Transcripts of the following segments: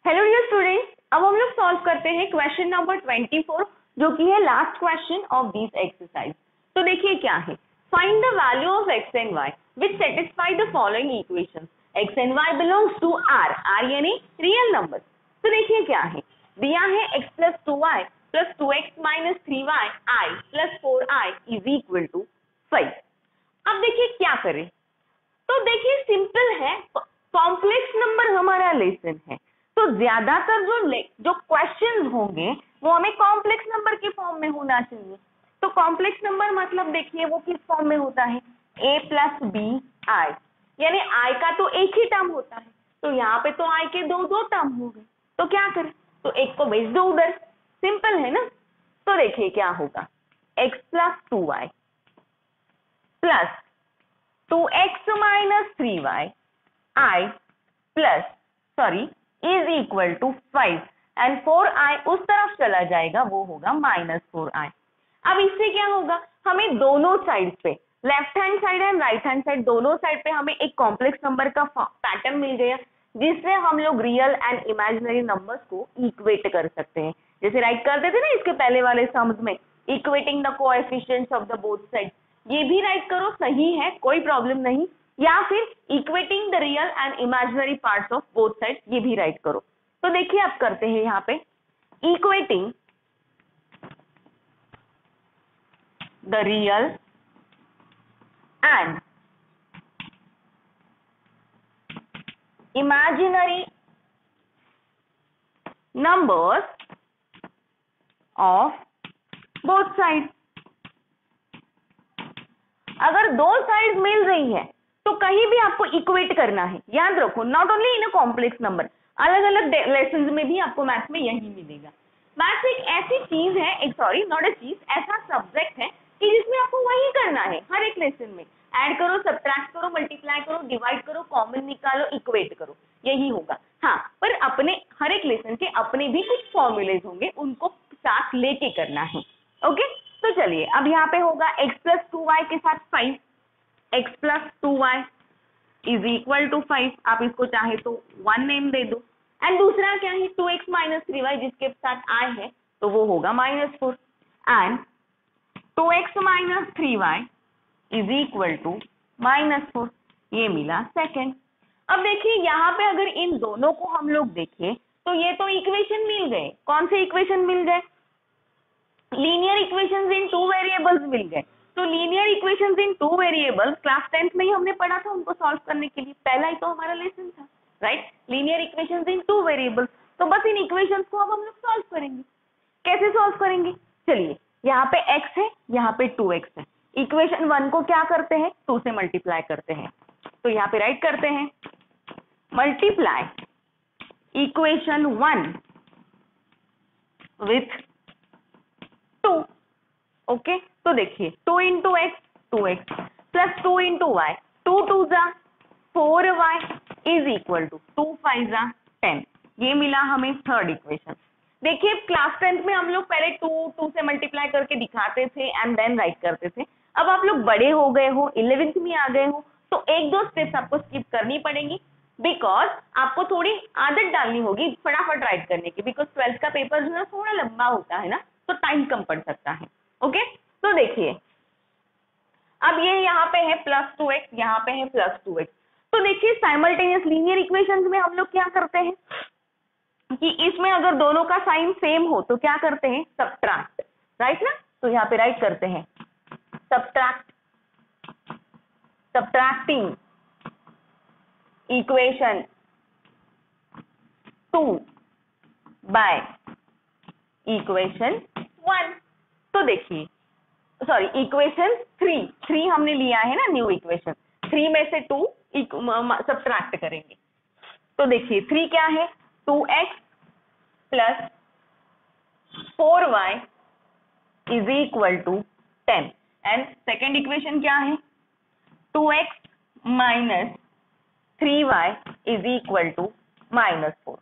Hello dear students, अब हम लोग सॉल्व करते हैं क्वेश्चन नंबर 24 जो कि है last question of this exercise. तो देखिए क्या है, find the value of x and y which satisfy the following equations. x and y belongs to r यानी रियल नंबर। तो देखिए क्या है, दिया है x plus 2y plus 2x minus 3y i plus 4i is equal to 5। अब देखिए क्या करें, तो देखिए सिंपल है, कॉम्प्लेक्स नंबर हमारा लेसन है तो ज्यादातर जो क्वेश्चन होंगे वो हमें कॉम्प्लेक्स नंबर के फॉर्म में होना चाहिए। तो कॉम्प्लेक्स नंबर मतलब देखिए वो किस फॉर्म में होता है, a प्लस बी आई, यानी i का तो एक ही टर्म होता है, तो यहाँ पे तो i के दो टर्म हो गए। तो क्या करें, तो एक को भेज दो उधर, सिंपल है ना। तो देखिए क्या होगा, x plus 2y plus 2x minus 3y i plus is equal to 5 and 4i उस तरफ चला जाएगा, वो होगा माइनस 4i। अब इससे क्या होगा, हमें दोनों साइड पे, left hand side and right hand side, दोनों साइड पे हमें एक कॉम्प्लेक्स नंबर का पैटर्न मिल गया जिससे हम लोग रियल एंड इमेजिनरी नंबर्स को इक्वेट कर सकते हैं। जैसे राइट करते थे ना इसके पहले वाले सम्स में, equating the coefficients of the both side, ये भी राइट करो, सही है, कोई प्रॉब्लम नहीं। या फिर equating the real and imaginary parts of both side, ये भी राइट करो। तो देखिए आप करते हैं यहाँ पे, equating the real and imaginary numbers of both side. अगर दो साइड मिल रही है तो कहीं भी आपको इक्वेट करना है, याद रखो, not only in a complex number, अलग अलग लेसन में भी आपको मैथ में यही मिलेगा। मैथ एक ऐसी चीज है, एक सॉरी नॉट अ चीज, ऐसा सब्जेक्ट है कि जिसमें आपको वही करना है हर एक लेसन में, ऐड करो, सब्ट्रैक्ट करो, मल्टीप्लाई करो, डिवाइड करो, कॉमन निकालो, इक्वेट करो, यही होगा। हाँ, पर अपने हर एक लेसन के अपने भी कुछ फॉर्मूलेज होंगे, उनको साथ लेके करना है। ओके, तो चलिए अब यहाँ पे होगा x प्लस 2y के साथ 5, x plus 2y is equal to 5, आप इसको चाहे तो 1 नेम दे दो, एंड दूसरा क्या है 2x माइनस 3y जिसके साथ i है तो वो होगा -4 and 2x minus 3y is equal to -4, ये मिला सेकेंड। अब देखिए यहाँ पे अगर इन दोनों को हम लोग देखें तो ये तो इक्वेशन मिल गए, कौन से इक्वेशन मिल गए, linear equations in two variables मिल गए। तो linear equations in two variables class 10th में ही हमने पढ़ा था, उनको सॉल्व करने के लिए पहला ही तो हमारा लेसन था, right, linear equations in two variables. तो बस इन इक्वेशंस को अब हम लोग सॉल्व करेंगे। कैसे सॉल्व करेंगे, चलिए यहाँ पे x है, यहाँ पे 2x है, इक्वेशन 1 को क्या करते हैं, 2 से मल्टीप्लाई करते हैं। तो यहाँ पे राइट करते हैं, मल्टीप्लाई इक्वेशन 1 विथ 2। ओके, तो देखिए 2 into x 2x plus 2 into y 2 जा 4y इज इक्वल टू 2 5 जा 10, ये मिला हमें थर्ड इक्वेशन। देखिए क्लास 10th में हम लोग पहले 2 से मल्टीप्लाई करके दिखाते थे एंड देन राइट करते थे। अब आप लोग बड़े हो गए हो, 11th में आ गए हो, तो एक दो स्टेप्स आपको स्किप करनी पड़ेंगी, बिकॉज आपको थोड़ी आदत डालनी होगी फटाफट राइट करने की, बिकॉज 12th का पेपर जो है थोड़ा लंबा होता है ना, तो टाइम कम पड़ सकता है। ओके, तो देखिए अब ये यहाँ पे है प्लस 2x, यहाँ पे है प्लस 2x। तो देखिए साइमल्टेनियस लीनियर इक्वेशंस में हम लोग क्या करते हैं कि इसमें अगर दोनों का साइन सेम हो तो क्या करते हैं, सब्ट्रैक्ट, राइट ना। तो यहाँ पे राइट करते हैं सब्ट्रैक्टिंग इक्वेशन 2 बाय इक्वेशन 1। तो देखिए सॉरी इक्वेशन 3 हमने लिया है ना, न्यू इक्वेशन 3 में से 2 सब्ट्रैक्ट करेंगे। तो देखिए 3 क्या है, 2x plus 4y is equal to 10 and second equation क्या है, 2x minus 3y is equal to -4।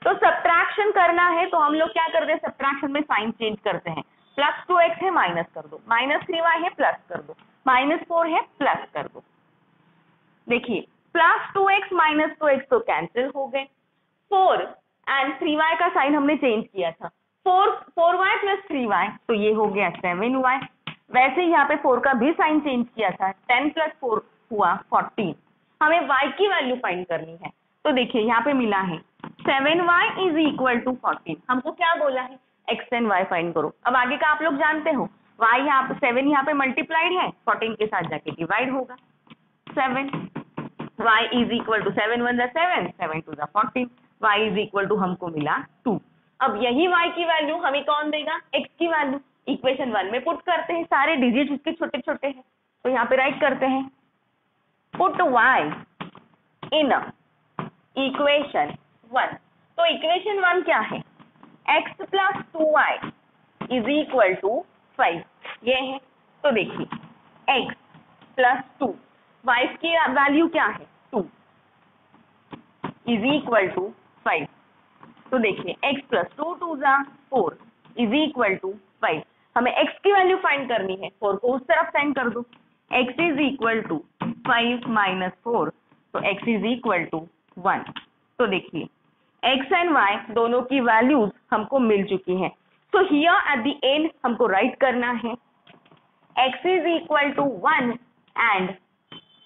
तो सब्ट्रैक्शन करना है तो हम लोग क्या करते हैं, सब्ट्रैक्शन में साइन चेंज करते हैं, प्लस 2x है माइनस कर दो, माइनस 3y है प्लस कर दो, -4 है प्लस कर दो। देखिए प्लस 2x माइनस 2x तो कैंसिल हो गए, 4 एंड 3y का साइन हमने चेंज किया था, 4y प्लस 3y, तो ये हो गया 7y। वैसे ही यहाँ पे 4 का भी साइन चेंज किया था, 10 प्लस 4 हुआ 14। हमें y की वैल्यू फाइंड करनी है, तो देखिए यहाँ पे मिला है 7y इज इक्वल टू 14। हमको क्या बोला है, x एंड y फाइंड करो। अब आगे का आप लोग जानते हो, y यहाँ पे 7 यहाँ पे मल्टीप्लाइड है, 14 के साथ जाके डिवाइड होगा 7। y is equal to 7 1 7, 7 2 14, y is equal to हमको मिला 2। अब यही y की वैल्यू हमें कौन देगा, x की वैल्यू इक्वेशन 1 में पुट करते हैं, सारे डिजिट इसके छोटे छोटे हैं, तो यहाँ पे राइट करते हैं, पुट y इन इक्वेशन 1। तो इक्वेशन 1 क्या है, x plus 2y is equal to 5, ये है। तो देखिए x प्लस 2, y की वैल्यू क्या है 2 इज इक्वल टू 5। तो देखिए x plus 2 2 4 is equal to 5। हमें x की वैल्यू फाइंड करनी है, 4 को उस तरफ सेंड कर दो, x is equal to 5 minus 4, तो x इज इक्वल टू 1। तो देखिए x एंड y दोनों की वैल्यूज हमको मिल चुकी हैं। So here at the end हमको राइट करना है x is equal to 1 and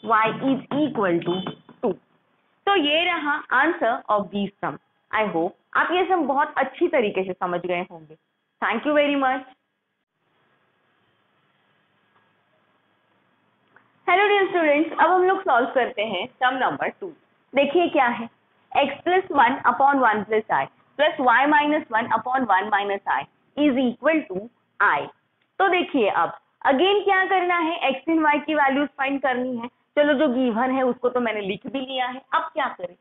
y is equal to 2। तो ये रहा answer of this sum. I hope आप ये सम बहुत अच्छी तरीके से समझ गए होंगे। Thank you very much. Hello dear students, अब हम लोग सॉल्व करते हैं सम नंबर 2। देखिए क्या है, x plus 1 upon 1 plus I plus Y minus 1 upon 1 minus I is equal to I. तो देखिए अब अगेन क्या करना है, x इन y की वैल्यूज फाइंड करनी है। चलो जो गिवन है उसको तो मैंने लिख भी लिया है, अब क्या करें।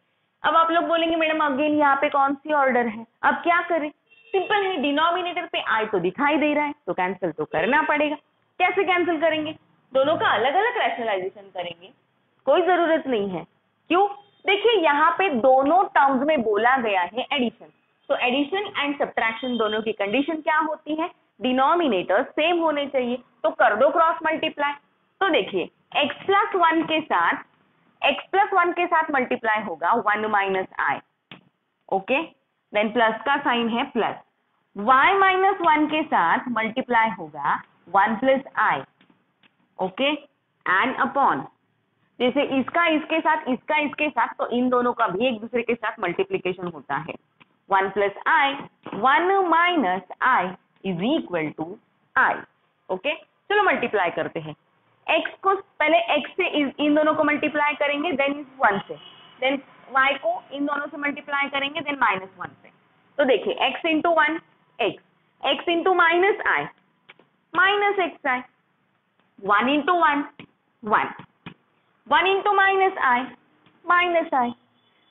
अब आप लोग बोलेंगे मैडम अगेन यहाँ पे कौन सी ऑर्डर है, अब क्या करें। सिंपल है, डिनोमिनेटर पे आई तो दिखाई दे रहा है तो कैंसिल तो करना पड़ेगा। कैसे कैंसिल करेंगे, दोनों का अलग अलग रैशनलाइजेशन करेंगे, कोई जरूरत नहीं है। क्यों, देखिए यहाँ पे दोनों टर्म्स में बोला गया है एडिशन, तो एडिशन एंड सब्ट्रैक्शन दोनों की कंडीशन क्या होती है, डिनोमिनेटर सेम होने चाहिए, तो कर दो क्रॉस मल्टीप्लाई। तो देखिए x प्लस 1 के साथ मल्टीप्लाई होगा 1 माइनस आई, ओके, देन प्लस का साइन है प्लस, y माइनस 1 के साथ मल्टीप्लाई होगा 1 plus I, okay, and upon, जैसे इसका इसके साथ इसका इसके साथ, तो इन दोनों का भी एक दूसरे के साथ मल्टीप्लीकेशन होता है, 1 plus i 1 minus I is equal to i, okay. चलो मल्टीप्लाई करते हैं, x को पहले x से इन दोनों को मल्टीप्लाई करेंगे, देन इस 1 से, देन y को इन दोनों से मल्टीप्लाई करेंगे, देन माइनस 1 से। तो देखिए x into 1 x into minus i minus x i, 1 into 1 1 into minus i minus i,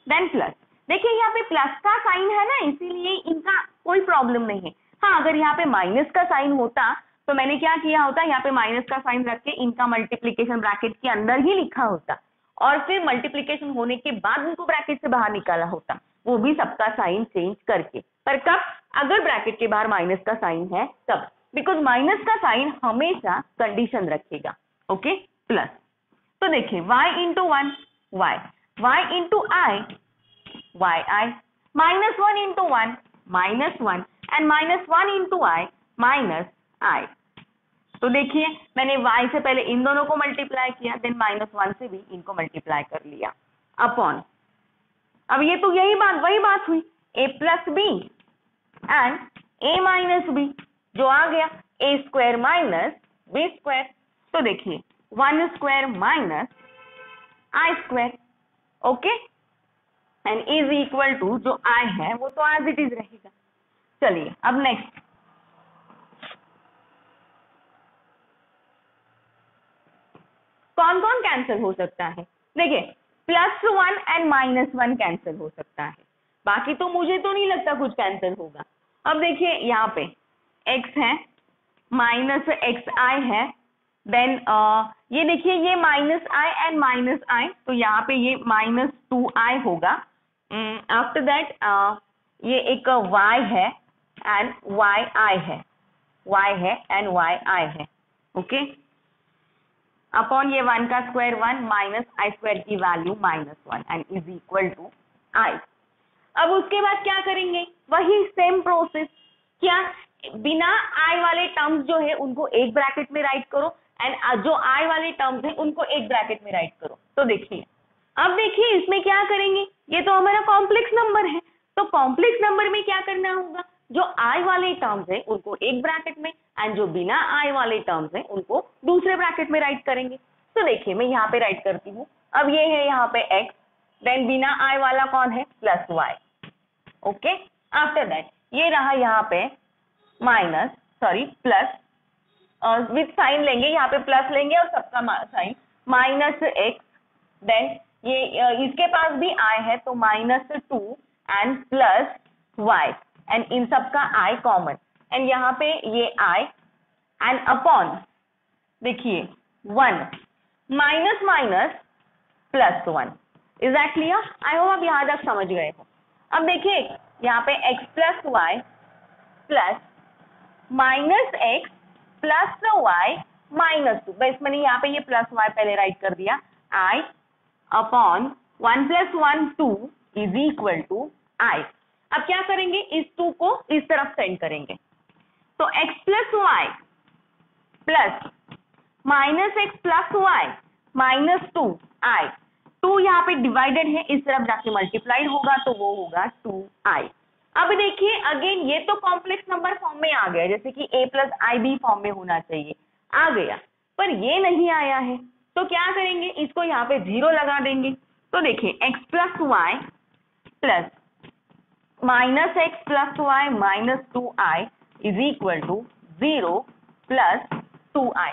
then plus. देखिए यहाँ पे प्लस का साइन है ना, इसीलिए इनका कोई प्रॉब्लम नहीं है। हाँ, अगर यहाँ पे माइनस का साइन होता तो मैंने क्या किया होता, यहाँ पे माइनस का साइन रख के इनका मल्टीप्लीकेशन ब्रैकेट के अंदर ही लिखा होता, और फिर मल्टीप्लीकेशन होने के बाद उनको ब्रैकेट से बाहर निकाला होता, वो भी सबका साइन चेंज करके। पर कब, अगर ब्रैकेट के बाहर माइनस का साइन है तब, बिकॉज माइनस का साइन हमेशा कंडीशन रखेगा, ओके, प्लस। तो देखिए y into 1 y into i y आई, minus 1 into 1 minus 1, and minus 1 into i minus i. तो देखिए मैंने y से पहले इन दोनों को मल्टीप्लाई किया, देन माइनस 1 से भी इनको मल्टीप्लाई कर लिया, अपॉन। अब ये तो यही बात वही बात हुई, a plus B and a minus B, जो आ गया a square minus b square. तो देखिए 1 square minus i square, okay, and is equal to जो i है वो तो एज इट इज रहेगा। चलिए अब नेक्स्ट, कौन कौन कैंसिल हो सकता है। देखिए प्लस 1 एंड माइनस 1 कैंसिल हो सकता है, बाकी तो मुझे तो नहीं लगता कुछ कैंसिल होगा। अब देखिए यहाँ पे x है माइनस एक्स आई है, देन ये देखिए ये minus I and minus i, तो यहाँ पे ये माइनस 2i होगा। आफ्टर दैट ये एक y है एंड yi है, y है एंड yi है, ओके, अपॉन ये 1 का स्क्वायर 1 माइनस आई स्क्वायर की value -1 and is equal to i। अब उसके बाद क्या करेंगे, वही सेम प्रोसेस, क्या बिना आई वाले टर्म्स जो है उनको एक ब्रैकेट में राइट करो एंड जो आई वाले टर्म्स है उनको एक ब्रैकेट में राइट करो। तो देखिए, अब देखिए इसमें क्या करेंगे, ये तो हमारा कॉम्प्लेक्स नंबर है, तो कॉम्प्लेक्स नंबर में क्या करना होगा, जो आई वाले टर्म्स है उनको एक ब्रैकेट में एंड जो बिना आई वाले टर्म्स है उनको दूसरे ब्रैकेट में राइट करेंगे। तो देखिए मैं यहाँ पे राइट करती हूँ, अब ये है यहाँ पे x, देन बिना आई वाला कौन है, plus y, okay. After that ये रहा यहाँ पे minus, sorry plus, with sign लेंगे, यहाँ पे प्लस लेंगे और सबका साइन माइनस एक्स, देन ये इसके पास भी आई है तो -2 and plus y and in सबका i कॉमन एंड यहाँ पे ये i एंड अपॉन, देखिए 1 minus minus plus 1। Is that clear? I hope आप यहाँ तक समझ गए हो। अब देखिए यहाँ पे x plus y plus minus x plus y -2, बस मैंने यहाँ पे ये प्लस वाई पहले राइट कर दिया, i upon 1 + 1 2 is equal to i। अब क्या करेंगे, इस 2 को इस तरफ सेंड करेंगे, तो x plus y plus minus x plus y -2i, 2 यहाँ पे डिवाइडेड है, इस तरफ जाके मल्टीप्लाइड होगा तो वो होगा 2i। अब देखिए अगेन ये तो कॉम्प्लेक्स नंबर फॉर्म में आ गया, जैसे कि a + ib फॉर्म में होना चाहिए, आ गया, पर ये नहीं आया है, तो क्या करेंगे, इसको यहाँ पे 0 लगा देंगे। तो देखिए x plus y plus minus x plus y -2i is equal to 0 plus 2i।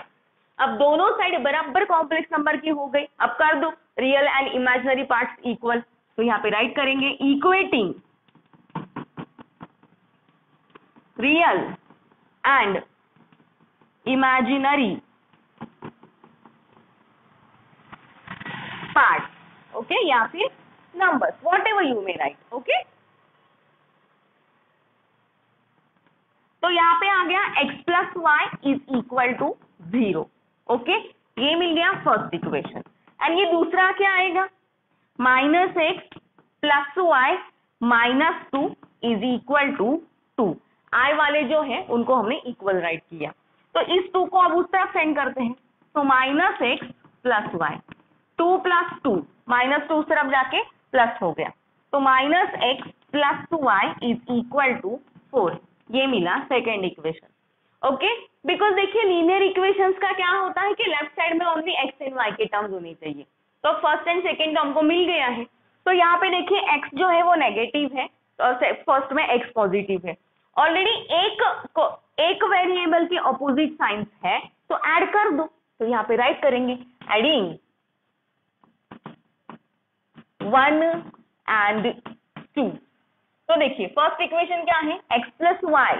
अब दोनों साइड बराबर कॉम्प्लेक्स नंबर की हो गई, अब कर दो real and imaginary parts equal, तो यहाँ पे राइट करेंगे equating real and imaginary part, okay, या फिर numbers, whatever you may write, okay. तो यहाँ पे आ गया x plus y is equal to 0, okay, ये मिल गया फर्स्ट इक्वेशन। एंड ये दूसरा क्या आएगा, -x plus y -2 is equal to 2, i वाले जो है उनको हमने इक्वल राइट किया, तो इस 2 को अब उस तरफ सेंड करते हैं, तो -x प्लस वाई 2 + 2 -2 उस तरफ जाके प्लस हो गया, तो -x plus y is equal to 4, ये मिला सेकेंड इक्वेशन, ओके। बिकॉज देखिए लीनियर इक्वेशंस का क्या होता है कि लेफ्ट साइड में ओनली x एंड y के टर्म्स होने चाहिए, तो फर्स्ट एंड सेकेंड टर्म को मिल गया है, तो यहाँ पे देखिए x जो है वो नेगेटिव है और फर्स्ट में x पॉजिटिव है, ऑलरेडी एक वेरिएबल के ऑपोजिट साइंस है तो ऐड कर दो, तो यहाँ पे राइट करेंगे एडिंग 1 एंड 2। तो देखिए फर्स्ट इक्वेशन क्या है, x plus y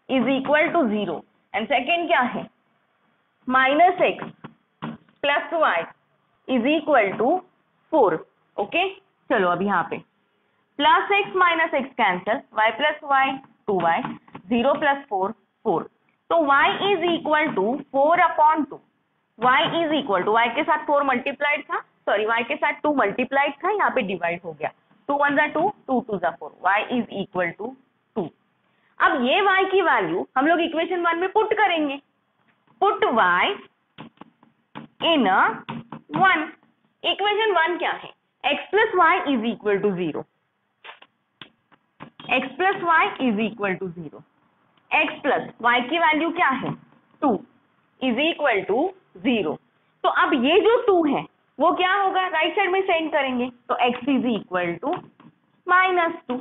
is equal to 0 and second क्या है, -x plus y is equal to 4, okay. चलो अब यहाँ पे +x -x cancel, y plus y 2y, 0 + 4 4, तो y is equal to 4/2, y is equal to, y के साथ 4 multiplied था, सॉरी y के साथ 2 मल्टीप्लाइड था, यहाँ पे डिवाइड हो गया, 2 × 1 2, 2 × 2 4, y इज इक्वल टू 2। अब ये y की वैल्यू हम लोग इक्वेशन 1 में पुट करेंगे, पुट y इन 1, इक्वेशन 1 क्या है, x plus y is equal to 0, x plus y is equal to 0, x plus y की वैल्यू क्या है 2 इज इक्वल टू 0, तो अब ये जो 2 है वो क्या होगा, राइट साइड में सेंड करेंगे, तो x is equal to -2,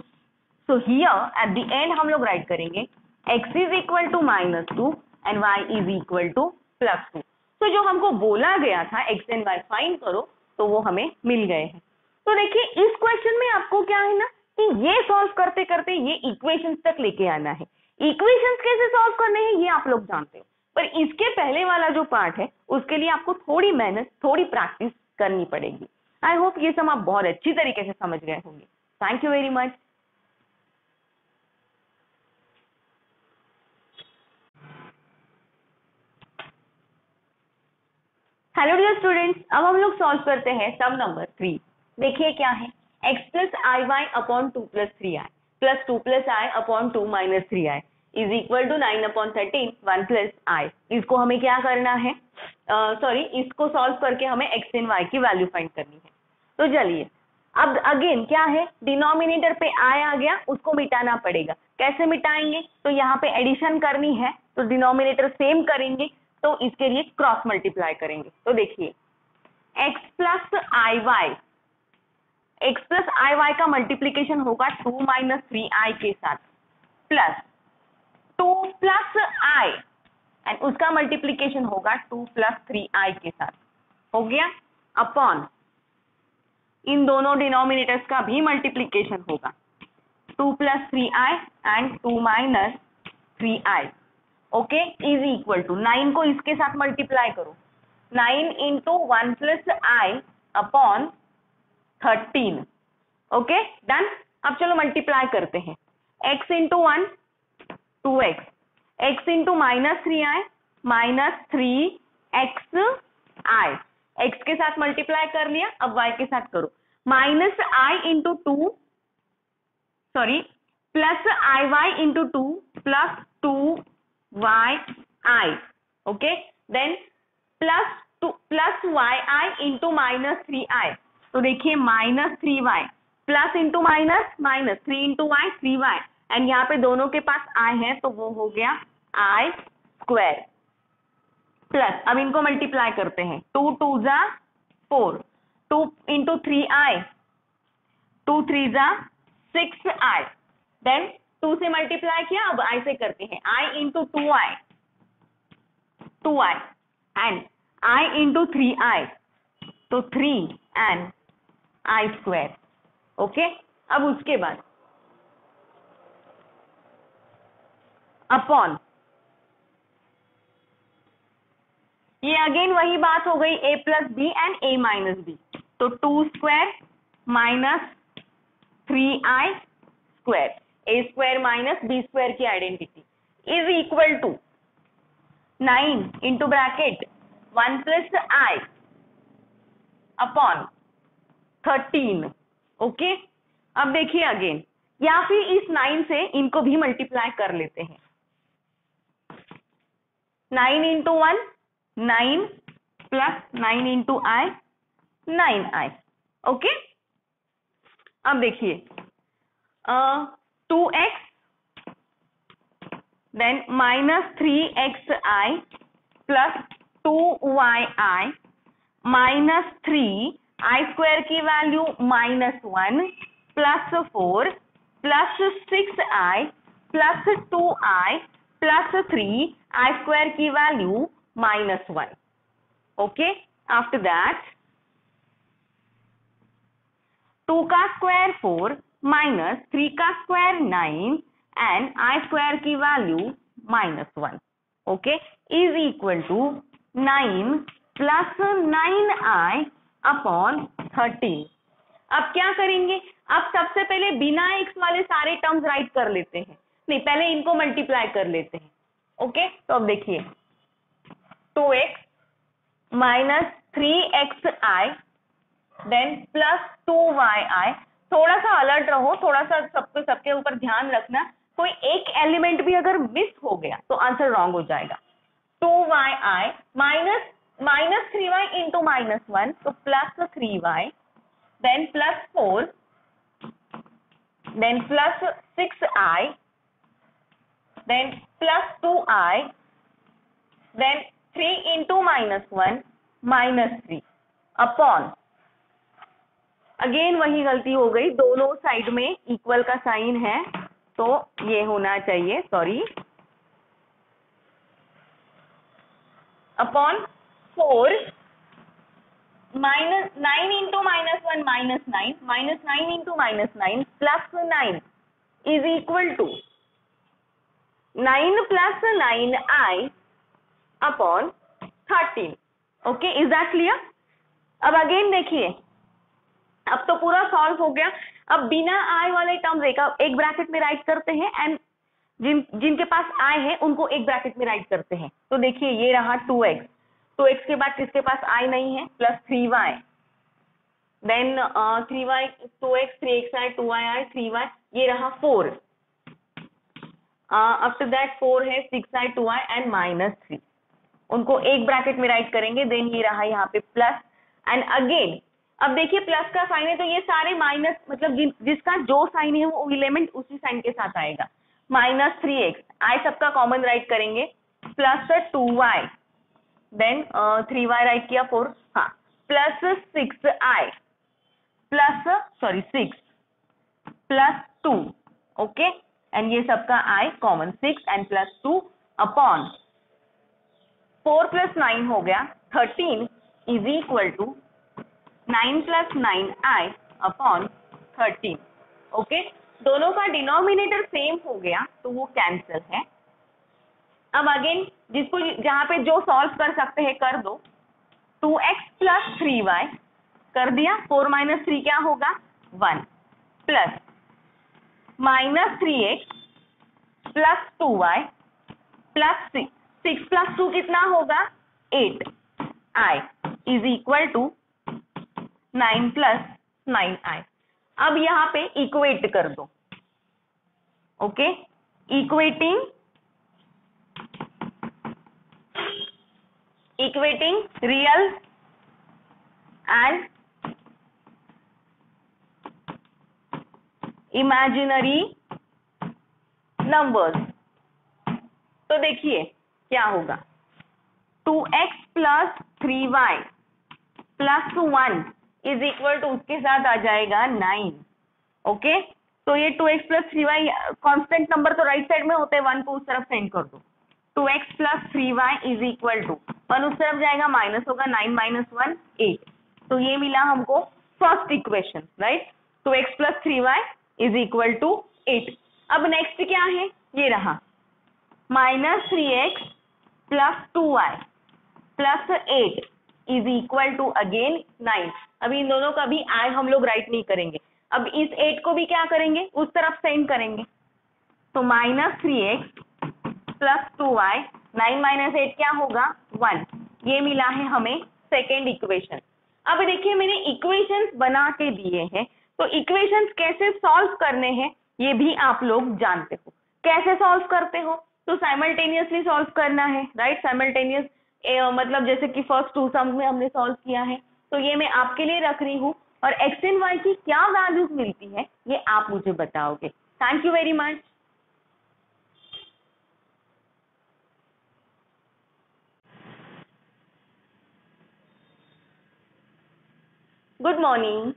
so here at the end हम लोग राइट करेंगे x is equal to -2 and y is equal to +2। तो जो हमको बोला गया था x एंड y फाइंड करो, तो वो हमें मिल गए हैं। तो देखिए इस क्वेश्चन में आपको क्या है ना कि ये सॉल्व करते करते ये इक्वेशंस तक लेके आना है, इक्वेशंस कैसे सॉल्व करने हैं ये आप लोग जानते हो, पर इसके पहले वाला जो पार्ट है उसके लिए आपको थोड़ी मेहनत, थोड़ी प्रैक्टिस करनी पड़ेगी। आई होप ये सब आप बहुत अच्छी तरीके से समझ गए होंगे। Thank you very much. Hello dear students, अब हम लोग सॉल्व करते हैं सम नंबर 3। देखिए क्या है, x plus i y upon 2 plus 3i plus 2 plus i upon 2 minus 3i is equal to 9 upon 13 1 plus i. इसको हमें क्या करना है, इसको सॉल्व करके हमें एक्स एंड वाई की वैल्यू फाइंड करनी है। तो चलिए, अब अगेन क्या है, डिनोमिनेटर पे आई आ गया, उसको मिटाना पड़ेगा। कैसे मिटाएंगे, तो यहाँ पे एडिशन करनी है तो डिनोमिनेटर सेम करेंगे, तो इसके लिए क्रॉस मल्टीप्लाई करेंगे। तो देखिए x plus i Y, x plus i Y का मल्टीप्लीकेशन होगा 2 माइनस 3i के साथ, प्लस 2 प्लस आई एंड उसका मल्टीप्लीकेशन होगा 2 प्लस 3i के साथ, हो गया, अपॉन इन दोनों डिनोमिनेटर्स का भी मल्टीप्लीकेशन होगा 2 plus 3i and 2 minus 3i, okay, is equal to 9 को इसके साथ मल्टीप्लाई करो, 9 into 1 plus i upon 13, okay done. अब चलो मल्टीप्लाई करते हैं, x into 1 2x, x into minus 3i minus 3xi, x के साथ मल्टीप्लाई कर लिया, अब y के साथ करो, minus i into 2 plus i y into 2 plus 2yi, okay, then plus y i into minus 3i, तो देखिए minus 3y plus into minus minus 3 into y 3y, and यहाँ पे दोनों के पास i है तो वो हो गया i स्क्वायर, प्लस अब इनको मल्टीप्लाई करते हैं, 2 2 जा 4, 2 इंटू 3i, 2 3 जा 6i, देन 2 से मल्टीप्लाई किया, अब i से करते हैं, i into 2i and i into 3i, तो 3 एंड i स्क्वायर, ओके। अब उसके बाद अपॉन, ये अगेन वही बात हो गई a plus B and a minus b, तो 2 square minus 3i square, a square minus b square की identity is equal to 9 into bracket 1 plus i upon 13, okay. अब देखिए अगेन, या फिर इस 9 से इनको भी मल्टीप्लाई कर लेते हैं, 9 into 1 9 plus 9 into i 9i, okay. अब देखिए 2x then minus 3xi plus 2yi minus 3i square की value -1 plus 4 plus 6i plus 2i plus 3i square की वैल्यू -1, ओके। आफ्टर दैट 2 का स्क्वायर 4 माइनस 3 का square 9 and i square की value -1, okay, is equal to 9 plus 9i upon 13। अब क्या करेंगे, अब सबसे पहले बिना x वाले सारे टर्म्स राइट कर लेते हैं, नहीं पहले इनको मल्टीप्लाई कर लेते हैं, ओके। तो अब देखिए 2x minus 3xi then plus 2yi, थोड़ा सा अलर्ट रहो, थोड़ा सा सबके ऊपर ध्यान रखना, कोई एक एलिमेंट भी अगर मिस हो गया तो आंसर रॉन्ग हो जाएगा। 2yi माइनस 3y इंटू -1, तो plus 3y then plus 4 then plus 6i then plus 2i then 3 into -1 -3 upon, again वही गलती हो गई, दोनों साइड में इक्वल का साइन है तो ये होना चाहिए, sorry, upon 4 minus 9 into -1 -9 minus 9 into -9 plus 9 is equal to 9 plus 9i upon 13, okay, is that clear. अब अगेन देखिए, अब तो पूरा सॉल्व हो गया, अब बिना i वाले टर्म्स एक ब्रैकेट में राइट करते हैं एंड जिनके पास i है उनको एक ब्रैकेट में राइट करते हैं। तो देखिए ये रहा 2x के बाद किसके पास i नहीं है, plus 3y then 3y 2x 3xi 2yi 3y, ये रहा 4, आफ्टर दैट 4 है 6i 2i एंड -3, उनको एक ब्रैकेट में राइट करेंगे। देन ये रहा यहाँ पे प्लस एंड अगेन, अब देखिए प्लस का साइन है तो ये सारे माइनस, मतलब जिसका जो साइन है वो एलिमेंट उसी साइन के साथ आएगा। -3x, आई सबका कॉमन राइट करेंगे, plus 2y, then 3y right किया 4, हाँ, plus 6i plus 6 plus 2, okay, and ये सबका i common 6 and plus 2 upon 4 plus 9 हो गया 13 is equal to 9 plus 9i upon 13, okay. दोनों का डिनोमिनेटर सेम हो गया तो वो कैंसिल है। अब अगेन जिसको जहां पे जो सॉल्व कर सकते हैं कर दो, 2x प्लस 3y कर दिया, 4 माइनस 3 क्या होगा 1, plus -3x plus 2y plus 6 plus 2 कितना होगा 8i is equal to 9 plus 9i। अब यहाँ पे इक्वेट कर दो, okay, equating real and imaginary numbers. तो देखिए क्या होगा, 2x plus 3y plus 1 is equal to उसके साथ आ जाएगा 9, ओके। तो ये 2x plus 3y constant number तो राइट साइड में होते हैं, 1 को उस तरफ सेंड कर दो, 2x plus 3y is equal to 1 उस तरफ जाएगा, माइनस होगा, 9 माइनस 1 8, तो ये मिला हमको first equation, right, 2x plus 3y is equal to 8। अब नेक्स्ट क्या है, ये रहा -3x plus 2y plus 8 is equal to again 9। अभी इन दोनों का भी आई हम लोग राइट नहीं करेंगे, अब इस 8 को भी क्या करेंगे उस तरफ सेंड करेंगे, तो -3x प्लस 2y 9 माइनस 8 क्या होगा 1, ये मिला है हमें सेकेंड इक्वेशन। अब देखिए मैंने इक्वेशंस बना के दिए हैं, तो इक्वेशंस कैसे सॉल्व करने हैं ये भी आप लोग जानते हो। कैसे सॉल्व करते हो, तो साइमल्टेनियसली सॉल्व करना है, राइट, साइमल्टेनियस मतलब जैसे कि फर्स्ट 2 सम में हमने सॉल्व किया है, तो ये मैं आपके लिए रख रही हूँ, और एक्स एंड वाई की क्या वैल्यूज मिलती है ये आप मुझे बताओगे। Thank you very much. Good morning.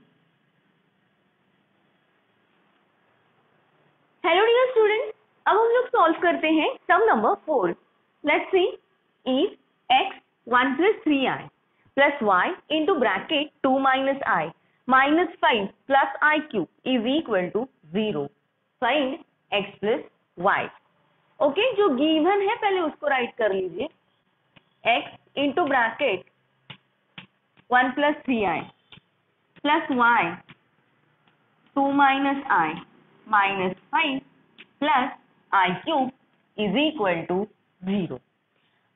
Hello dear student, अब हम लोग सॉल्व करते हैं sum number 4। Let's see, if x 1 plus 3i plus y into bracket 2 minus i minus 5 plus i cube is equal to 0, find x plus y। Okay, जो given है पहले उसको right कर लीजिए, x into bracket 1 plus 3i plus y 2 minus i minus 5 plus i cube is equal to 0।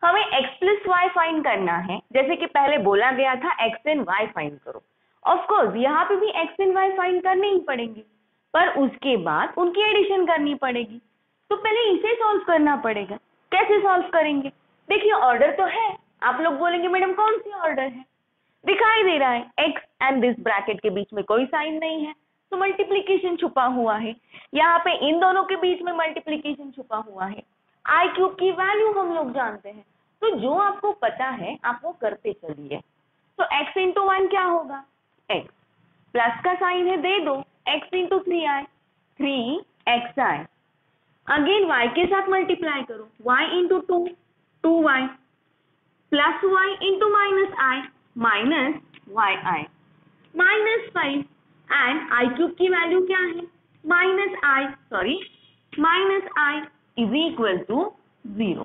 हमें x plus Y find करना है, जैसे कि पहले बोला गया था x एंड y फाइंड करो। ऑफ कोर्स यहाँ पे भी x एंड y फाइंड करने ही पड़ेंगे, पर उसके बाद उनकी एडिशन करनी पड़ेगी, तो पहले इसे सॉल्व करना पड़ेगा। कैसे सॉल्व करेंगे, देखिए ऑर्डर तो है, आप लोग बोलेंगे मैडम कौन सी ऑर्डर है, दिखाई दे रहा है x एंड दिस ब्रैकेट के बीच में कोई साइन नहीं है, तो मल्टीप्लीकेशन छुपा हुआ है, यहाँ पे इन दोनों के बीच में मल्टीप्लीकेशन छुपा हुआ है। आई क्यूब की वैल्यू हम लोग जानते हैं, तो जो आपको पता है आप वो करते चलिए। तो x इंटू 1 क्या होगा, x प्लस का साइन है दे दो, x into 3i 3xi, again y के साथ मल्टीप्लाई करो, y into 2 2y plus y into minus i minus yi minus 5 and i cube की वैल्यू क्या है minus i is equal to 0।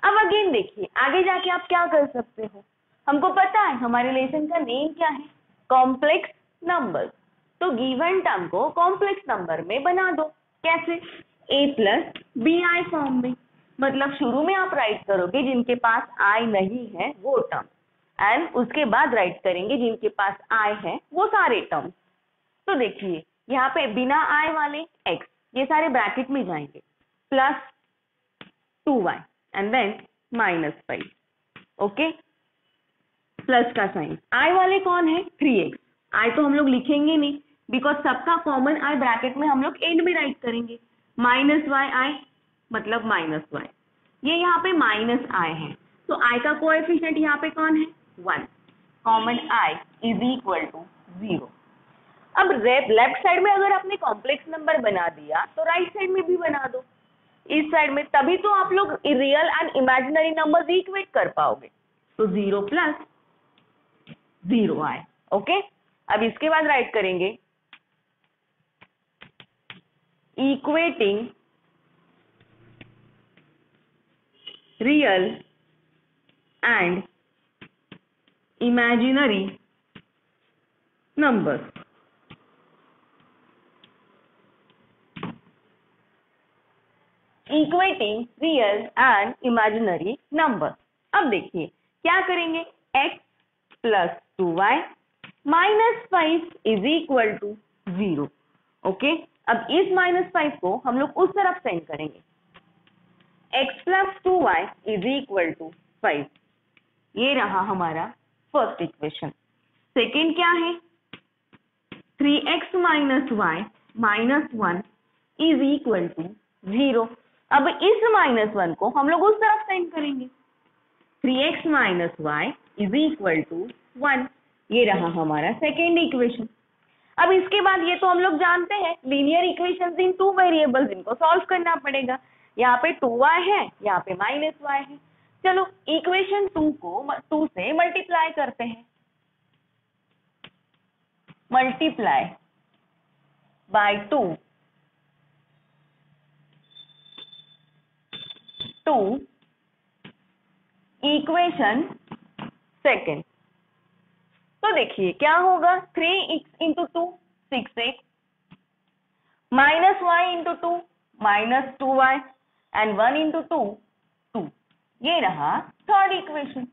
अब अगेन देखिए आगे जाके आप क्या कर सकते हो, हमको पता है हमारे रिलेशन का नेम क्या है, कॉम्प्लेक्स नंबर। तो गिवन टर्म को कॉम्प्लेक्स नंबर में बना दो, कैसे, a plus b i form में, मतलब शुरू में आप राइट करोगे जिनके पास i नहीं है वो टर्म, एंड उसके बाद राइट करेंगे जिनके पास आई है वो सारे टर्म्स। तो देखिए यहाँ पे बिना आई वाले x, ये सारे ब्रैकेट में जाएंगे, plus 2y and then -5, okay, plus का साइन। आई वाले कौन है? 3x। आई तो हम लोग लिखेंगे नहीं बिकॉज सबका कॉमन आई ब्रैकेट में हम लोग एंड में राइट करेंगे। -y मतलब -y, ये यहाँ पे माइनस आई है, तो आई का कोएफिशिएंट यहाँ पे कौन है? 1। Common i is equal to 0। अब लेफ्ट साइड में अगर आपने कॉम्प्लेक्स नंबर बना दिया तो राइट साइड में भी बना दो इस साइड में, तभी तो आप लोग real and imaginary numbers equate कर पाओगे। तो 0 प्लस 0 आए, ओके। अब इसके बाद राइट करेंगे equating real and imaginary numbers. Equating real and imaginary number. अब देखिए क्या करेंगे, x plus 2y minus 5 is equal to 0, okay. अब इस -5 को हम लोग उस तरफ सेंड करेंगे, x plus 2y is equal to 5, ये रहा हमारा फर्स्ट इक्वेशन। सेकेंड क्या है, 3x minus y minus 1 is equal to 0। अब इस -1 को हम लोग उस तरफ सेंड करेंगे, 3x minus y is equal to 1, ये रहा हमारा सेकेंड इक्वेशन। अब इसके बाद ये तो हम लोग जानते हैं लीनियर इक्वेशंस इन 2 वेरिएबल्स, इनको सॉल्व करना पड़ेगा। यहाँ पे 2y है, यहाँ पे -y है। चलो इक्वेशन 2 को 2 से मल्टीप्लाई करते हैं, multiply by 2 to equation second. तो देखिए क्या होगा, 3x into 2 6x, minus y into 2 minus 2y and 1 into 2 2, ये रहा थर्ड इक्वेशन।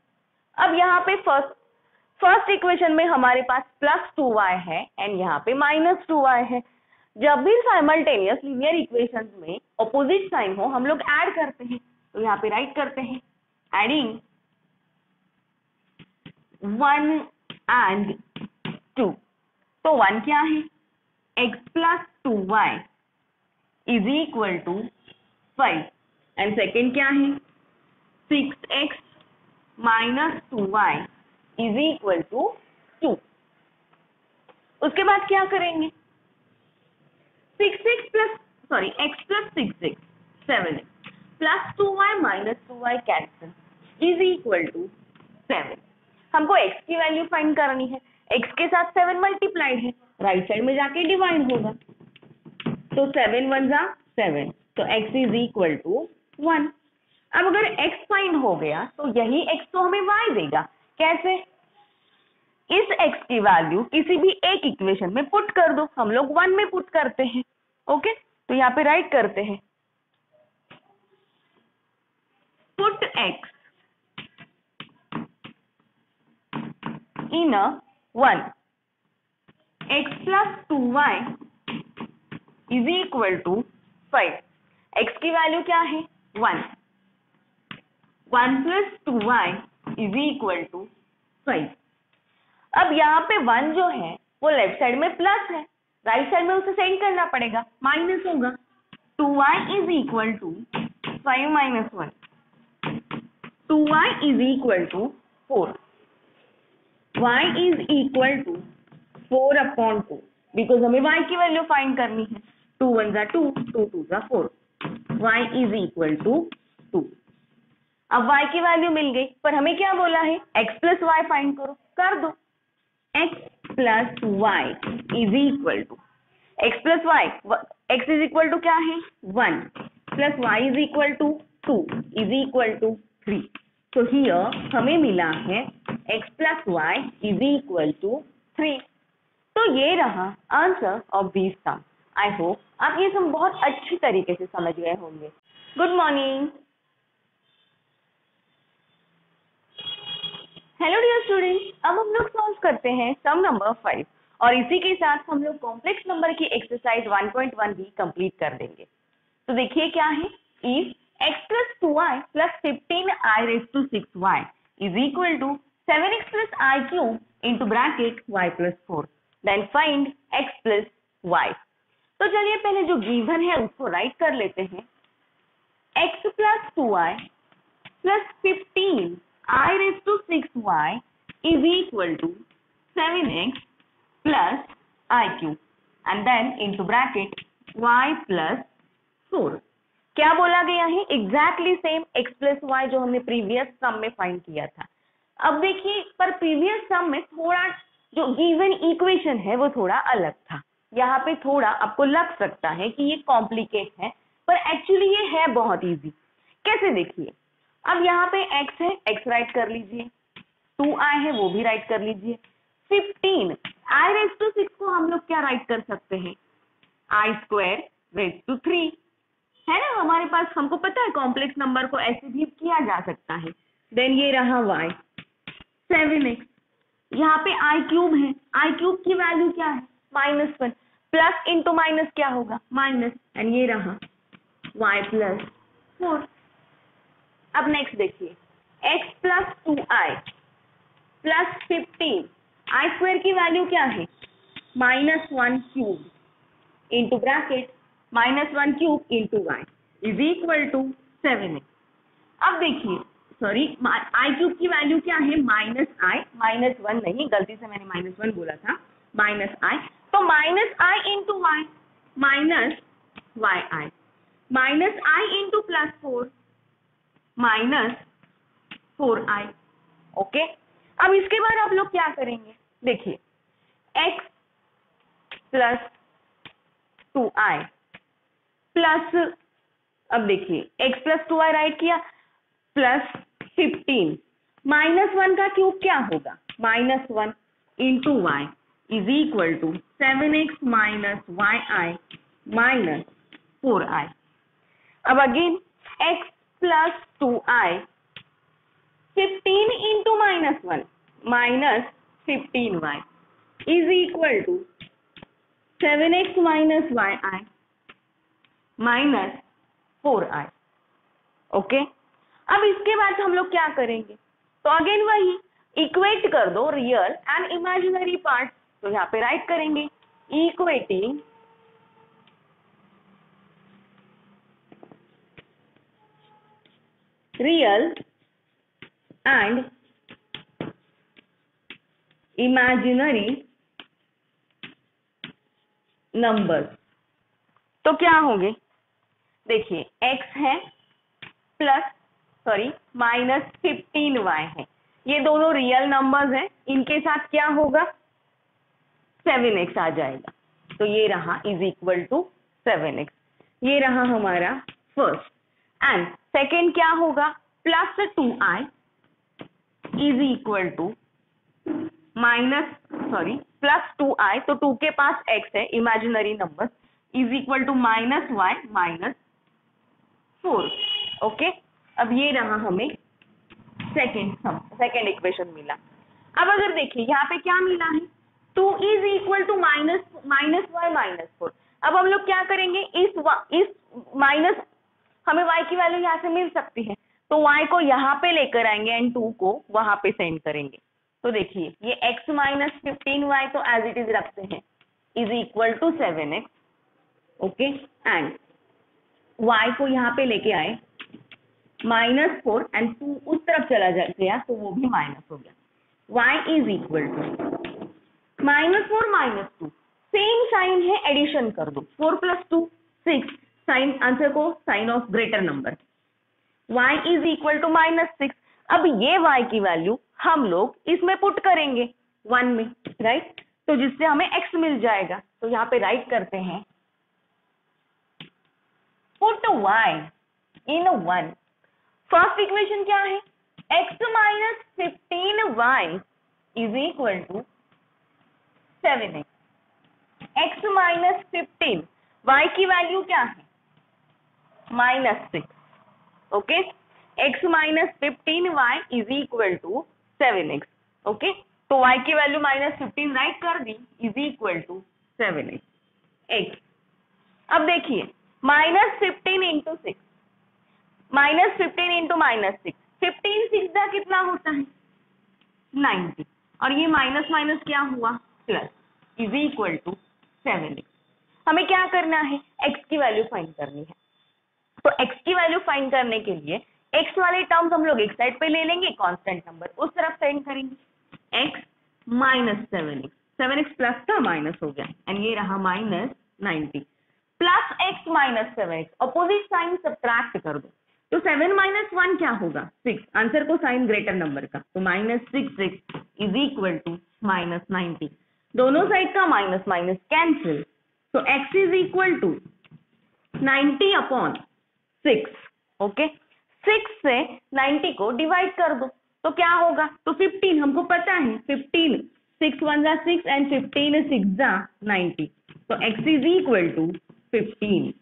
अब यहाँ पे फर्स्ट इक्वेशन में हमारे पास प्लस 2y है एंड यहाँ पे माइनस 2y है। जब भी साइमल्टेनियस लीनियर इक्वेशंस में ऑपोजिट साइन हो हम लोग ऐड करते हैं, तो यहाँ पे राइट करते हैं एडिंग 1 एंड 2। तो 1 क्या है, x plus 2y is equal to 5 and second क्या है, 6x minus 2y is equal to 2। उसके बाद क्या करेंगे, x plus 6x 7x plus 2y minus 2y cancel is equal to 7। हमको x की वैल्यू फाइंड करनी है, x के साथ 7 मल्टीप्लाइड है, राइट साइड में जाके डिवाइड होगा, तो 7 1 जा 7, तो x इज इक्वल टू 1। अब अगर x फाइंड हो गया तो यही x तो हमें y देगा। कैसे, इस x की वैल्यू किसी भी एक इक्वेशन में पुट कर दो, हम लोग 1 में पुट करते हैं, ओके। तो यहाँ पे राइट करते हैं put x in 1, x plus 2y is equal to 5। x की वैल्यू क्या है, 1, 1 plus 2y is equal to 5। अब यहाँ पे 1 जो है वो लेफ्ट साइड में प्लस है, राइट साइड में उसे सेंड करना पड़ेगा, माइनस होगा। 2y is equal to 5 minus 1, 2y is equal to 4, y is equal to 4 upon 2, because हमें y की वैल्यू फाइंड करनी है। 2 1 जा 2, 2 2 जा 4, y is equal to 2। अब y की वैल्यू मिल गई, पर हमें क्या बोला है, x प्लस y फाइंड करो, कर दो। x plus y is equal to x plus y, x is equal to क्या है 1 plus y is equal to 2 is equal to 3। तो हियर हमें मिला है x plus y is equal to 3। तो ये रहा answer of this sum. I hope आप ये सम बहुत अच्छी तरीके से समझ गए होंगे। Good morning. Hello dear students, अब हम लोग सॉल्व करते हैं सम नंबर 5 और इसी के साथ हम लोग कॉम्प्लेक्स नंबर की एक्सरसाइज 1.1 भी कंप्लीट कर देंगे। तो देखिए क्या है, if x plus 2y plus 15i raised to 6y is equal to 7x plus I cube into bracket y plus 4, then find x plus y। तो चलिए पहले जो गिवन है उसको राइट कर लेते हैं। x plus 2y plus 15i raised to 6y is equal to 7x plus I cube and then into bracket y plus 4। क्या बोला गया है? Exactly same x plus y जो हमने प्रीवियस सम में फाइंड किया था। अब देखिए, पर प्रीवियस सम में थोड़ा जो गिवन इक्वेशन है वो थोड़ा अलग था। यहाँ पे थोड़ा आपको लग सकता है कि ये कॉम्प्लिकेट है, पर एक्चुअली ये है बहुत इजी। कैसे? देखिए, अब यहाँ पे x है, x राइट कर लीजिए, 2i है वो भी राइट कर लीजिए, 15 i रेज टू 6 को हम लोग क्या राइट कर सकते हैं? i स्क्वायर रेज टू 3 है ना हमारे पास। हमको पता है कॉम्प्लेक्स नंबर को ऐसे भी किया जा सकता है। देन ये रहा y 7x, यहाँ पे i क्यूब है, i क्यूब की वैल्यू क्या है? -1, प्लस इंटू माइनस क्या होगा? माइनस, एंड ये रहा y प्लस 4। अब नेक्स्ट देखिए, x plus 2i plus 15, i square की वैल्यू क्या है? -1 cube into bracket -1 cube into y is equal to 7x। अब देखिए, सॉरी, आई क्यूब की वैल्यू क्या है? -1 नहीं, गलती से मैंने -1 बोला था, -i। तो -i into y -yi into +4 -4i। Okay, अब इसके बाद आप लोग क्या करेंगे? देखिए, x प्लस 2i प्लस, अब देखिए x प्लस 2i राइट किया, प्लस 15 -1 का क्यूब क्या होगा? -1 into y is equal to 7x minus yi minus 4i। अब again x plus 2i 15 into -1 minus 15y is equal to 7x minus yi minus 4i। Okay, अब इसके बाद हम लोग क्या करेंगे? तो अगेन वही इक्वेट कर दो रियल एंड इमेजिनरी पार्ट। तो यहाँ पे राइट करेंगे, equating real and imaginary numbers. तो क्या होंगे? देखिए, x है प्लस -15y है, ये दोनों रियल नंबर्स हैं, इनके साथ क्या होगा? 7x आ जाएगा। तो ये रहा इज इक्वल टू 7x, ये रहा हमारा फर्स्ट। एंड सेकेंड क्या होगा? Plus 2i is equal to plus 2i, तो 2 के पास x है, imaginary number, is equal to -y minus 4। Okay, अब ये रहा हमें सेकेंड इक्वेशन मिला। अब अगर देखिए यहाँ पे क्या मिला है? 2 is equal to minus y minus 4। अब हम लोग क्या करेंगे? इस माइनस, हमें y की वैल्यू यहाँ से मिल सकती है, तो y को यहाँ पे लेकर आएंगे एंड 2 को वहां पे सेंड करेंगे। तो देखिए, ये x माइनस 15y तो एज इट इज रखते हैं, is equal to 7x। Okay, and y को यहाँ पे लेके आए -4 एंड 2 उस तरफ चला गया तो वो भी माइनस हो गया। y is equal to -4 minus 2, same sign है, एडिशन कर दो, 4 प्लस 2 6, साइन आंसर को sign of greater number, y is equal to -6। अब ये y की वैल्यू हम लोग इसमें पुट करेंगे 1 में, राइट? तो जिससे हमें x मिल जाएगा। तो यहाँ पे राइट करते हैं, put y in 1। First equation क्या है? x minus 15y is equal to 7x। x minus 15, y की वैल्यू क्या है? -6। Okay, x minus 15y is equal to 7x। Okay, तो y की वैल्यू -15 राइट कर दी इज इक्वल टू 7x। अब देखिए -15 इंटू 6, -15 इंटू -6, 15 6 का कितना होता है 90, और ये माइनस माइनस क्या हुआ plus, is equal to 7x। हमें क्या करना है, x की वैल्यू फाइंड करनी है। तो x की वैल्यू फाइंड करने के लिए x वाले टर्म्स हम लोग एक साइड पे ले लेंगे, कांस्टेंट नंबर उस तरफ साइड करेंगे। x minus 7x, 7x plus का माइनस हो गया, एंड ये रहा -90 plus x minus 7x, opposite sign subtract कर दो। तो 7 माइनस 1 क्या होगा 6, आंसर को साइन ग्रेटर नंबर का, तो -6x इज इक्वल टू -90। दोनों साइड का माइनस माइनस कैंसिल, तो x is equal to 90 upon 6। Okay, 6 से 90 को डिवाइड कर दो तो क्या होगा, तो 15 हमको पता है 15, 6 1 जा 6 एंड 15 6 जा 90, तो x is equal to 15।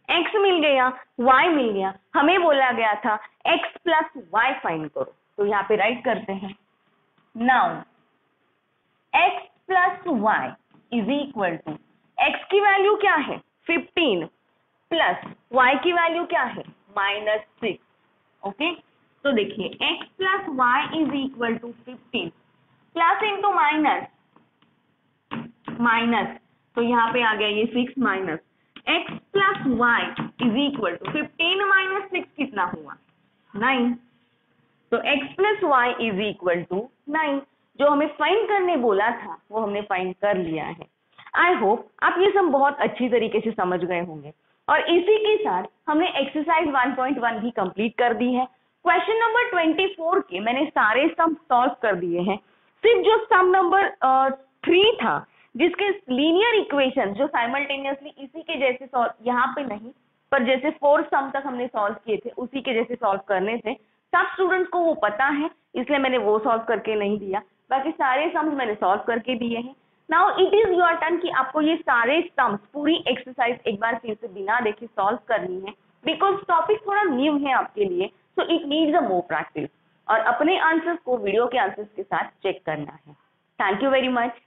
x मिल गया, y मिल गया, हमें बोला गया था x प्लस y फाइंड करो, तो यहाँ पे राइट करते हैं। Now x plus y is equal to, x की वैल्यू क्या है 15 प्लस y की वैल्यू क्या है -6। ओके, तो देखिए x plus y is equal to 15 plus into minus minus, तो यहाँ पे आ गया ये 6 minus, x plus y is equal to 15 minus 6 कितना हुआ 9, तो x plus y is equal to 9। जो हमें फाइंड करने बोला था वो हमने फाइंड कर लिया है। आई होप आप ये सब बहुत अच्छी तरीके से समझ गए होंगे, और इसी के साथ हमने एक्सरसाइज 1.1 भी कंप्लीट कर दी है। क्वेश्चन नंबर 24 के मैंने सारे सम सॉल्व कर दिए हैं, सिर्फ जो सम नंबर 3 था जिसके लीनियर इक्वेशन जो साइमल्टेनियसली इसी के जैसे सॉल्व, यहाँ पे नहीं पर जैसे 4 सम तक हमने सॉल्व किए थे उसी के जैसे सॉल्व करने थे, सब स्टूडेंट्स को वो पता है इसलिए मैंने वो सॉल्व करके नहीं दिया, बाकी सारे सम्स मैंने सॉल्व करके दिए हैं। Now it is your turn कि आपको ये सारे सम्स पूरी एक्सरसाइज एक बार फिर से बिना देखे सॉल्व करनी है, बिकॉज टॉपिक थोड़ा न्यू है आपके लिए, so it needs a more practice, और अपने आंसर्स को वीडियो के आंसर्स के साथ चेक करना है। Thank you very much.